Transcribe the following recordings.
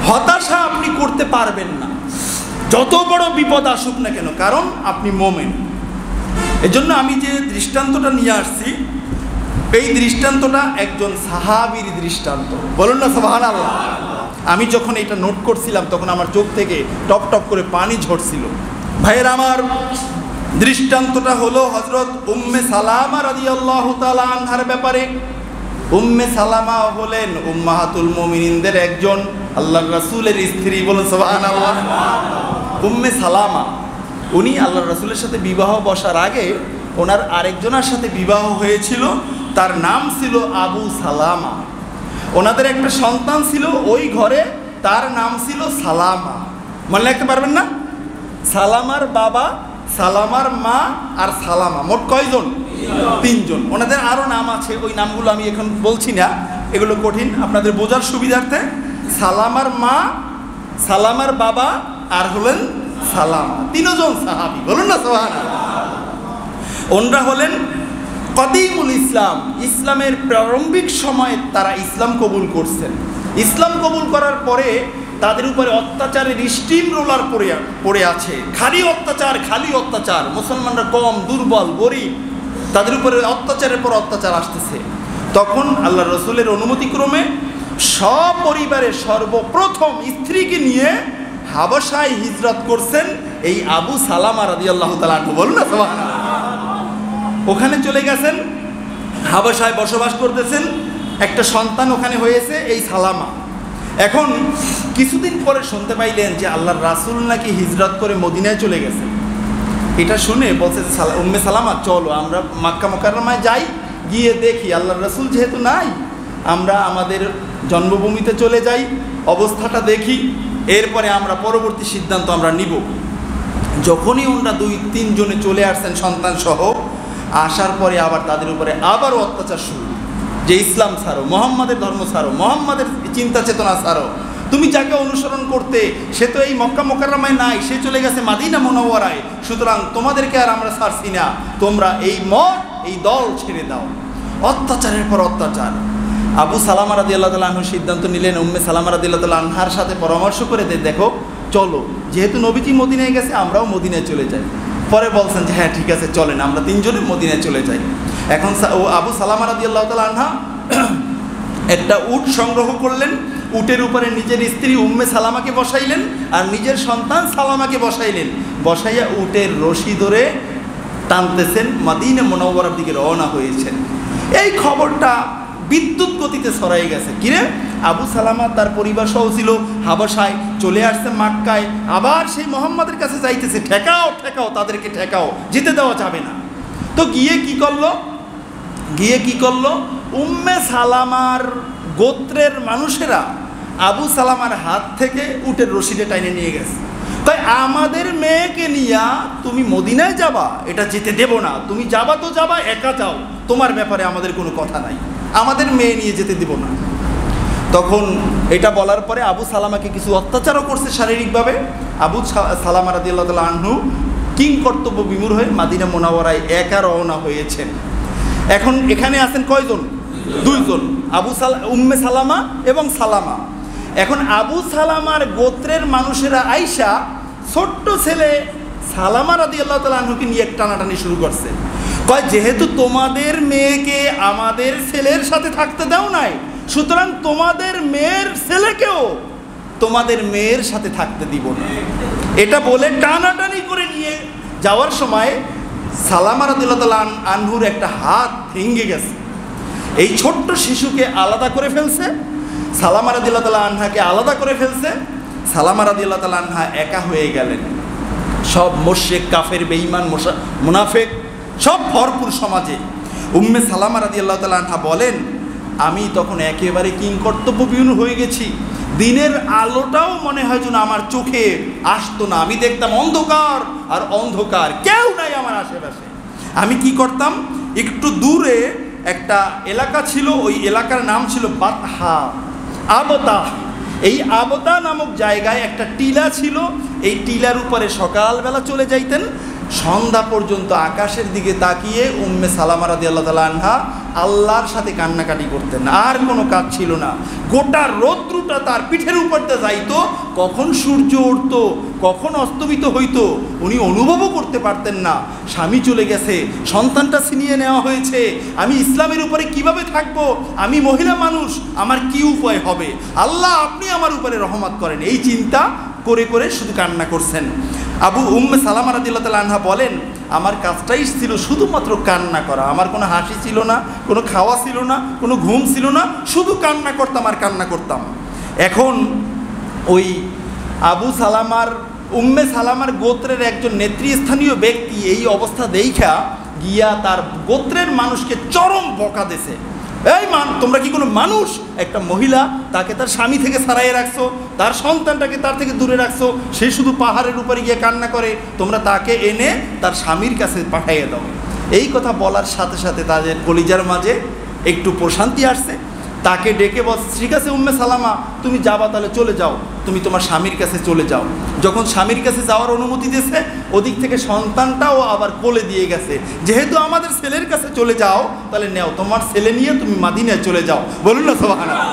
হতাশা আপনি করতে পারবেন না, যত বড় বিপদ আসুক না কেন, কারণ আপনি মোমেন। এজন্য আমি যে দৃষ্টান্তটা নিয়ে আসছি, এই দৃষ্টান্তটা একজন সাহাবীর দৃষ্টান্ত। বলুন না সুবহানাল্লাহ। আমি যখন এটা নোট করছিলাম তখন আমার চোখ থেকে টপ টপ করে পানি ঝরছিল। ভাইয়ের আমার, দৃষ্টান্তটা হলো হযরত উম্মে সালামা রাদিয়াল্লাহু তাআলা আনহার ব্যাপারে। উম্মে সালামা হলেন উম্মাহাতুল মুমিনিনদের একজন, আল্লাহর রাসূলের স্ত্রী। বলুন সুবহানাল্লাহ। উম্মে সালামা উনি আল্লাহর রাসূলের সাথে বিবাহ বসার আগে ওনার আরেকজনের সাথে বিবাহ হয়েছিল, তার নাম ছিল আবু সালামা। ওনাদের একটা সন্তান ছিল ওই ঘরে, তার নাম ছিল সালামা। মনে রাখতে পারবেন না? সালামার বাবা, সালামার মা আর সালামা, মোট কয়জন? তিনজন। ওনাদের আরও নাম আছে, ওই নামগুলো আমি এখন বলছি না, এগুলো কঠিন, আপনাদের বোঝার সুবিধার্থে। সালামার মা, সালামার বাবা আর হলেন সালামা, তিনজন সাহাবী। বলুন না সুবহানাল্লাহ। ওনরা হলেন কদিমুল ইসলাম, ইসলামের প্রারম্ভিক সময়ে তারা ইসলাম কবুল করছেন। ইসলাম কবুল করার পরে তাদের উপরে অত্যাচারের স্টিম রোলার পড়ে আছে, খালি অত্যাচার, খালি অত্যাচার। মুসলমানরা কম, দুর্বল, গরিব, তাদের উপরে অত্যাচারের পর অত্যাচার আসতেছে। তখন আল্লাহ রসুলের অনুমতিক্রমে সপরিবারে সর্বপ্রথম স্ত্রীকে নিয়ে হাবশায় হিজরত করছেন এই আবু সালামা রাদিয়াল্লাহু তাআলা আনহু। বলুন না সুবহানাল্লাহ। ওখানে চলে গেছেন, হাবশায় বসবাস করতেছেন, একটা সন্তান ওখানে হয়েছে এই সালামা। এখন কিছুদিন পরে শুনতে পাইলেন যে আল্লাহর রাসূল নাকি হিজরত করে মদিনায় চলে গেছেন। এটা শুনে বলছে উম্মে সালামা, চলো আমরা মক্কা মুকাররমায় যাই, গিয়ে দেখি আল্লাহর রাসূল যেহেতু নাই, আমরা আমাদের জন্মভূমিতে চলে যাই, অবস্থাটা দেখি, এরপরে আমরা পরবর্তী সিদ্ধান্ত আমরা নিব। যখনই ওনারা 2-3 জনে চলে আসছেন সন্তান সহ, আসার পরে আবার তাদের উপরে আবারও অত্যাচার শুরু, যে ইসলাম ছাড়ো, মোহাম্মদের ধর্ম ছাড়ো, মোহাম্মদের চিন্তা চেতনা ছাড়ো, তুমি যাকে অনুসরণ করতে সে তো এই মক্কা মুকাররমায় নাই, সে চলে গেছে মাদিনা মুনাওয়ারায়, সুতরাং তোমাদেরকে আর আমরা ছাড়ছি না, তোমরা এই মত এই দল ছেড়ে দাও। অত্যাচারের পর অত্যাচার। আবু সালামা রাদিয়াল্লাহু তাআলা আনহু সিদ্ধান্ত নিলেন উম্মে সালামা রাদিয়াল্লাহু তাআলা আনহার সাথে পরামর্শ করে দেখো চলো, যেহেতু নবীজি মদিনায় গেছে আমরাও মদিনায় চলে যাই। পরে বলছেন যে হ্যাঁ ঠিক আছে চলেন, আমরা 3 জনে মদিনায় চলে যাই। এখন আবু সালামা রাদিয়াল্লাহু তাআলা আনহা একটা উট সংগ্রহ করলেন, উটের উপরে নিজের স্ত্রী উম্মে সালামাকে বসাইলেন আর নিজের সন্তান সালামাকে বসাইলেন। বসাইয়া উটের রশি ধরে টানতেছেন, মাদিনা মুনাওয়ারার দিকে রওনা হয়েছেন। এই খবরটা বিদ্যুৎ গতিতে ছড়াই গেছে। কিরে, আবু সালামা তার পরিবার সহ ছিল হাবশায়, চলে আসছে মক্কায়, আবার সেই মোহাম্মদের কাছে যাইতেছে, ঠেকাও ঠেকাও, তাদেরকে ঠেকাও, যেতে দেওয়া যাবে না। তো গিয়ে কি করলো উম্মে সালামার গোত্রের মানুষেরা আবু সালামার হাত থেকে উটের রশিদে টাইনে নিয়ে গেছে। তাই আমাদের মেয়েকে নিয়া তুমি মদিনায় যাবা, এটা যেতে দেব না, তুমি যাবা তো যাবা, একা যাও, তোমার ব্যাপারে আমাদের কোনো কথা নাই, আমাদের মেয়ে নিয়ে যেতে দেব না। তখন এটা বলার পরে আবু সালামাকে কিছু অত্যাচারও করছে শারীরিকভাবে। আবু সালামা রাদিয়াল্লাহু তাআলা আনহু কিং কর্তব্য বিমূঢ় হয়ে মাদিনা মুনাওয়ারায় একা রওনা হয়েছেন। এখন এখানে আছেন কয়জন? 2 জন, উম্মে সালামা এবং সালামা। এখন আবু সালামার গোত্রের মানুষেরা আইসা ছোট্ট ছেলে সালামা রাদিয়াল্লাহু তাআলা আনহুকে নিয়ে টানাটানি শুরু করছে। কয় যেহেতু তোমাদের মেয়েকে আমাদের ছেলের সাথে থাকতে দাও নাই, সুতরাং তোমাদের মেয়ের ছেলেকেও তোমাদের মেয়ের সাথে থাকতে দিব না। এটা বলে টানাটানি করে নিয়ে যাওয়ার সময় সালামা রাদিয়াল্লাহু তাআলা আনহুর একটা হাত ভেঙে গেছে। এই ছোট্ট শিশুকে আলাদা করে ফেলছে, সালামা রাদিয়াল্লাহু তাআলা আনহাকে আলাদা করে ফেলছে। সালামা রাদিয়াল্লাহু তাআলা আনহা একা হয়ে গেলেন। সব মুশরিক, কাফের, বেঈমান, মুনাফিক সব ভরপুর সমাজে। উম্মে সালামা রাদিয়াল্লাহু তাআলা আনহা বলেন, আমি তখন একেবারে কিংকর্তব্যবিহীন হয়ে গেছি, দিনের আলোটাও মনে হয় যেন আমার চোখে আসতো না, আমি দেখতাম অন্ধকার আর অন্ধকার, কেউ নাই আমার আশেপাশে। আমি কি করতাম, একটু দূরে একটা এলাকা ছিল, ওই এলাকার নাম ছিল বাতহা, আবতা। এই আবতা নামক জায়গায় একটা টিলা ছিল, এই টিলার উপরে সকালবেলা চলে যাইতেন, সন্ধ্যা পর্যন্ত আকাশের দিকে তাকিয়ে উম্মে সালামা রাদিয়াল্লাহু তাআলা আনহা আল্লাহর সাথে কান্নাকাটি করতেন, আর কোনো কাজ ছিল না। গোটা রৌদ্রটা তার পিঠের উপর দিয়ে যাইতো, কখন সূর্য উঠত কখন অস্তমিত হইতো উনি অনুভবও করতে পারতেন না। স্বামী চলে গেছে, সন্তানটা ছিনিয়ে নেওয়া হয়েছে, আমি ইসলামের উপরে কিভাবে থাকবো, আমি মহিলা মানুষ, আমার কি উপায় হবে, আল্লাহ আপনি আমার উপরে রহমত করেন, এই চিন্তা করে করে শুধু কান্না করছেন। আবু উম্মে সালামা রাদিয়াল্লাহু তাআলা আনহা বলেন, আমার কাজটাই ছিল শুধুমাত্র কান্না করা, আমার কোনো হাসি ছিল না, কোনো খাওয়া ছিল না, কোনো ঘুম ছিল না, শুধু কান্না করতাম আর কান্না করতাম। এখন ওই আবু সালামার উম্মে সালামার গোত্রের একজন নেতৃস্থানীয় ব্যক্তি এই অবস্থা দেখা গিয়া তার গোত্রের মানুষকে চরম বকা দিয়েছে। এই তোমরা কি কোনো মানুষ? একটা মহিলা, তাকে তার স্বামী থেকে ছাড়াইয়ে রাখছো, তার সন্তানটাকে তার থেকে দূরে রাখছো, সে শুধু পাহাড়ের উপরে গিয়ে কান্না করে, তোমরা তাকে এনে তার স্বামীর কাছে পাঠাইয়ে দাও। এই কথা বলার সাথে সাথে তাদের কলিজার মাঝে একটু প্রশান্তি আসছে। তাকে ডেকে বল, ঠিক আছে উম্মে সালামা তুমি যাবা, তাহলে চলে যাও, তুমি তোমার স্বামীর কাছে চলে যাও। যখন স্বামীর কাছে যাওয়ার অনুমতি দিয়েছে, ওদিক থেকে সন্তানটাও আবার কোলে দিয়ে গেছে, যেহেতু আমাদের ছেলের কাছে চলে যাও, তাহলে নেও তোমার ছেলে নিয়ে তুমি মদিনায় চলে যাও। বলুন না সুবহানাল্লাহ।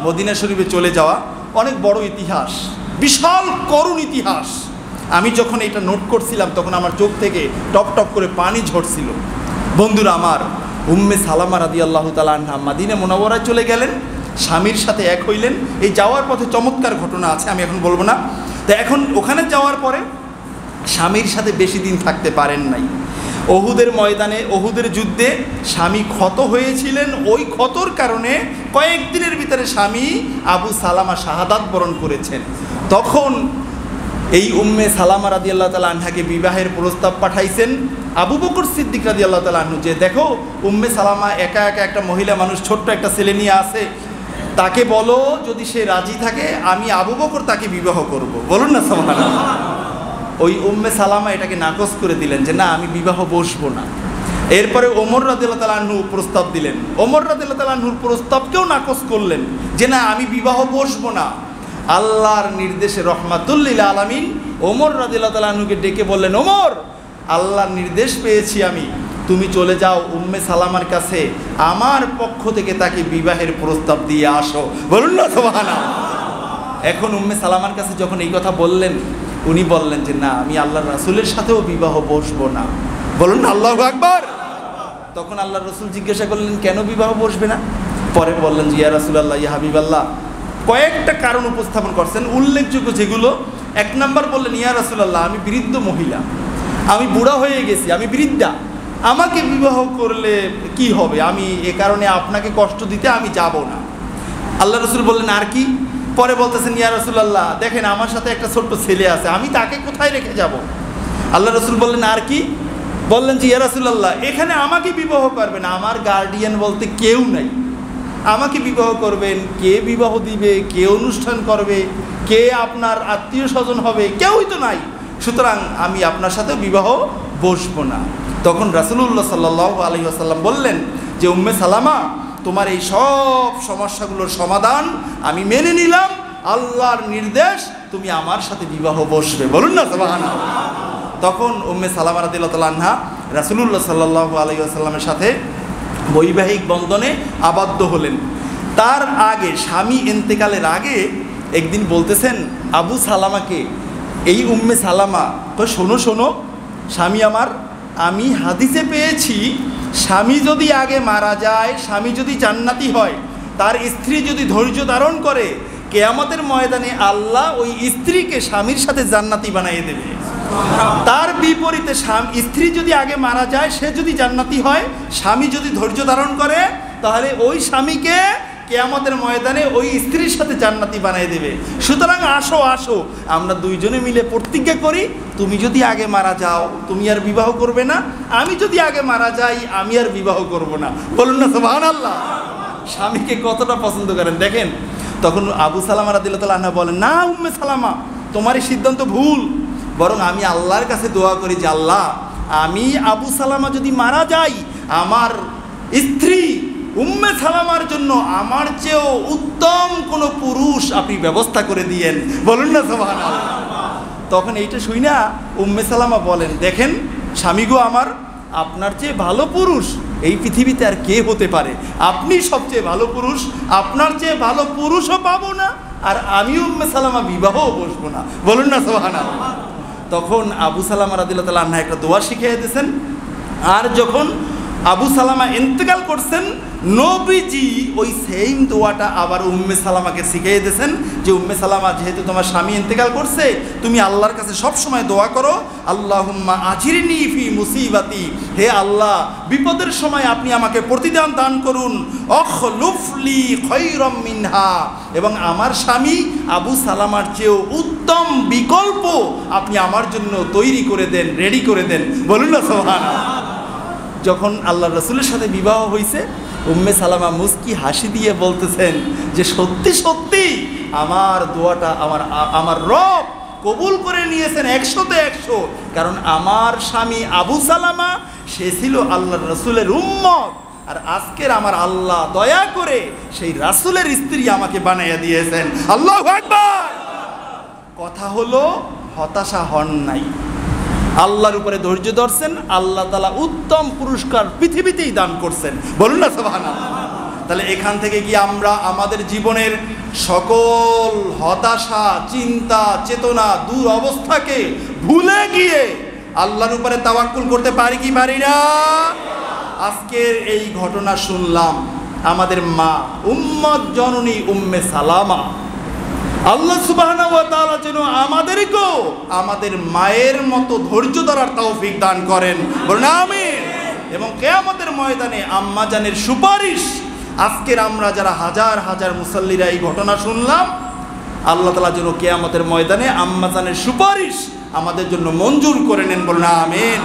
মদিনা শরীফে চলে যাওয়া অনেক বড় ইতিহাস, বিশাল করুণ ইতিহাস। আমি যখন এটা নোট করছিলাম তখন আমার চোখ থেকে টপ টপ করে পানি ঝরছিল। বন্ধুরা আমার, উম্মে সালামা রাদিয়াল্লাহু তাআলা আনহা মদিনা মুনাওয়ারায় চলে গেলেন, স্বামীর সাথে এক হইলেন। এই যাওয়ার পথে চমৎকার ঘটনা আছে, আমি এখন বলবো না। তো এখন ওখানে যাওয়ার পরে স্বামীর সাথে বেশি দিন থাকতে পারেন নাই। ওহুদের ময়দানে, ওহুদের যুদ্ধে স্বামী ক্ষত হয়েছিলেন, ওই ক্ষতর কারণে কয়েকদিনের ভিতরে স্বামী আবু সালামা শাহাদাত বরণ করেছেন। তখন এই উম্মে সালামা রাদিয়াল্লাহু তাআলা আনহাকে বিবাহের প্রস্তাব পাঠাইছেন আবু বকর সিদ্দিক রাদিয়াল্লাহু তাআলা আনহু, যে দেখো উম্মে সালামা একা একা একটা মহিলা মানুষ, ছোট্ট একটা ছেলে নিয়ে আসে, তাকে বলো যদি সে রাজি থাকে আমি আবু বকর তাকে বিবাহ করব। বলুন না সুবহানাল্লাহ। ওই উম্মে সালামা এটাকে নাকচ করে দিলেন যে না, আমি বিবাহ বসবো না। এরপরে ওমর রাদিয়াল্লাহু তাআলা আনহু প্রস্তাব দিলেন, ওমর রাদিয়াল্লাহু তাআলা আনহুর প্রস্তাবকেও নাকচ করলেন যে না, আমি বিবাহ বসবো না। আল্লাহর নির্দেশে রহমাতুল লিল আলামিন ওমর রাদিয়াল্লাহু তাআলা আনহুকে ডেকে বললেন, ওমর আল্লাহর নির্দেশ পেয়েছি আমি, তুমি চলে যাও উম্মে সালামার কাছে, আমার পক্ষ থেকে তাকে বিবাহের প্রস্তাব দিয়ে আসো। বলুন না সুবহানাল্লাহ। এখন উম্মে সালামার কাছে যখন এই কথা বললেন, উনি বললেন যে না, আমি আল্লাহর রাসূলের সাথেও বিবাহ বসবো না। বলুন না আল্লাহু আকবার। তখন আল্লাহর রাসূল জিজ্ঞাসা করলেন, কেন বিবাহ বসবে না? পরে বললেন যে ইয়া রাসূলুল্লাহ, ইয়া হাবিবাল্লাহ, কয়েকটা কারণ উপস্থাপন করছেন উল্লেখযোগ্য যেগুলো। এক নাম্বার বললেন, ইয়া রাসূলুল্লাহ, আমি বৃদ্ধ মহিলা, আমি বুড়া হয়ে গেছি, আমি বৃদ্ধা, আমাকে বিবাহ করলে কি হবে, আমি এ কারণে আপনাকে কষ্ট দিতে আমি যাব না। আল্লাহ রাসূল বললেন আর কি? পরে বলতেছেন, ইয়া রাসূলুল্লাহ, দেখেন আমার সাথে একটা ছোট্ট ছেলে আছে, আমি তাকে কোথায় রেখে যাব? আল্লাহ রাসূল বললেন আর কি? বললেন যে ইয়া রাসূলুল্লাহ, এখানে আমাকে বিবাহ করবেন, আমার গার্ডিয়ান বলতে কেউ নাই, আমাকে বিবাহ করবেন, কে বিবাহ দিবে, কে অনুষ্ঠান করবে, কে আপনার আত্মীয় স্বজন হবে, কেউই তো নাই, সুতরাং আমি আপনার সাথে বিবাহ বসবো না। তখন রাসূলুল্লাহ সাল্লাল্লাহু আলাইহি ওয়াসাল্লাম বললেন যে উম্মে সালামা, তোমার এই সব সমস্যাগুলোর সমাধান আমি মেনে নিলাম, আল্লাহর নির্দেশ, তুমি আমার সাথে বিবাহ বসবে। বলুন না সুবহানাল্লাহ। তখন উম্মে সালামা রাদিয়াল্লাহু তাআলা আনহা রাসূলুল্লাহ সাল্লাল্লাহু আলাইহি ওয়াসাল্লামের সাথে বৈবাহিক বন্ধনে আবদ্ধ হলেন। তার আগে, স্বামী ইন্তেকালের আগে একদিন বলতেছেন আবু সালামাকে, এই উম্মে সালামা, তো শোনো শোনো স্বামী আমার, আমি হাদিসে পেয়েছি স্বামী যদি আগে মারা যায়, স্বামী যদি জান্নাতি হয়, তার স্ত্রী যদি ধৈর্য ধারণ করে, কিয়ামতের ময়দানে আল্লাহ ওই স্ত্রীকে স্বামীর সাথে জান্নাতি বানিয়ে দেবে। তার বিপরীতে স্ত্রী যদি আগে মারা যায়, সে যদি জান্নাতি হয়, স্বামী যদি ধৈর্য ধারণ করে, তাহলে ওই স্বামীকে কিয়ামতের ময়দানে ওই স্ত্রীর সাথে জান্নাতি বানিয়ে দেবে। সুতরাং আসো আসো, আমরা দুইজনে মিলে প্রতিজ্ঞা করি, তুমি যদি আগে মারা যাও তুমি আর বিবাহ করবে না, আমি যদি আগে মারা যাই আমি আর বিবাহ করব না। বলুন না সুবহানাল্লাহ। স্বামীকে কতটা পছন্দ করেন দেখেন। তখন আবু সালামা রাদিয়াল্লাহু তাআলা আনহা বলেন, না উম্মে সালামা, তোমার এই সিদ্ধান্ত ভুল, বরং আমি আল্লাহর কাছে দোয়া করি যে আল্লাহ, আমি আবু সালামা যদি মারা যাই, আমার স্ত্রী উম্মে সালামার জন্য আমার চেয়েও উত্তম কোনো পুরুষ আপনি ব্যবস্থা করে দিয়েন। বলুন না সুবহানাল্লাহ। তখন এইটা শুই না উম্মে সালামা বলেন, দেখেন স্বামী গো আমার, আপনার চেয়ে ভালো পুরুষ এই পৃথিবীতে আর কে হতে পারে? আপনি সবচেয়ে ভালো পুরুষ, আপনার চেয়ে ভালো পুরুষও পাবো না, আর আমি উম্মে সালামা বিবাহও বসবো না। বলুন না সুবহানাল্লাহ। তখন আবু সালামা রাদিয়াল্লাহু তাআলা আনহু একটা দোয়া শিখিয়ে দিয়েছেন। আর যখন আবু সালামা ইন্তেকাল করছেন, নবীজি ওই সেম দোয়াটা আবার উম্মে সালামাকে শিখিয়ে দিয়েছেন যে উম্মে সালামা, যেহেতু তোমার স্বামী ইন্তেকাল করছে, তুমি আল্লাহর কাছে সব সময় দোয়া করো, আল্লাহুম্মা আজিরনি ফি মুসিবাতি, হে আল্লাহ বিপদের সময় আপনি আমাকে প্রতিদান দান করুন, অখলুফলি খায়রাম মিনহা, এবং আমার স্বামী আবু সালামার চেয়েও উত্তম বিকল্প আপনি আমার জন্য তৈরি করে দেন, রেডি করে দেন। বলুন না সুবহানাল্লাহ। যখন আল্লাহ রসুলের সাথে বিবাহ হয়েছে, উম্মে সালামা মুস্কি হাসি দিয়ে বলতেছেন যে সত্যি সত্যি আমার দোয়াটা আমার রব কবুল করে নিয়েছেন 100-তে 100, কারণ আমার স্বামী আবু সালামা সে ছিল আল্লাহ রসুলের উম্মত, আর আজকের আমার আল্লাহ দয়া করে সেই রাসূলের স্ত্রী আমাকে বানাইয়া দিয়েছেন। আল্লাহু আকবার। কথা হলো হতাশা হন নাই, আল্লাহর উপরে ধৈর্য ধরছেন, আল্লাহ তাআলা উত্তম পুরস্কার পৃথিবীতেই দান করছেন। বলুন না সুবহানাল্লাহ। তাহলে এখান থেকে কি আমরা আমাদের জীবনের সকল হতাশা, চিন্তা, চেতনা, দুরবস্থাকে ভুলে গিয়ে আল্লাহর উপরে তাওয়াক্কুল করতে পারি কি পারি না? আজকের এই ঘটনা শুনলাম, আমাদের মা উম্মত জননী উম্মে সালামা, আল্লাহ সুবহানাহু ওয়া তাআলা যেন আমাদেরকেও আমাদের মায়ের মতো ধৈর্য ধরার তৌফিক দান করেন। বলুন আমিন। এবং কিয়ামতের ময়দানে আম্মা জানের সুপারিশ, আজকের আমরা যারা হাজার হাজার মুসাল্লিরা এই ঘটনা শুনলাম, আল্লাহ তাআলা যেন কিয়ামতের ময়দানে আম্মা জানের সুপারিশ আমাদের জন্য মঞ্জুর করে নেন। বলুন আমিন।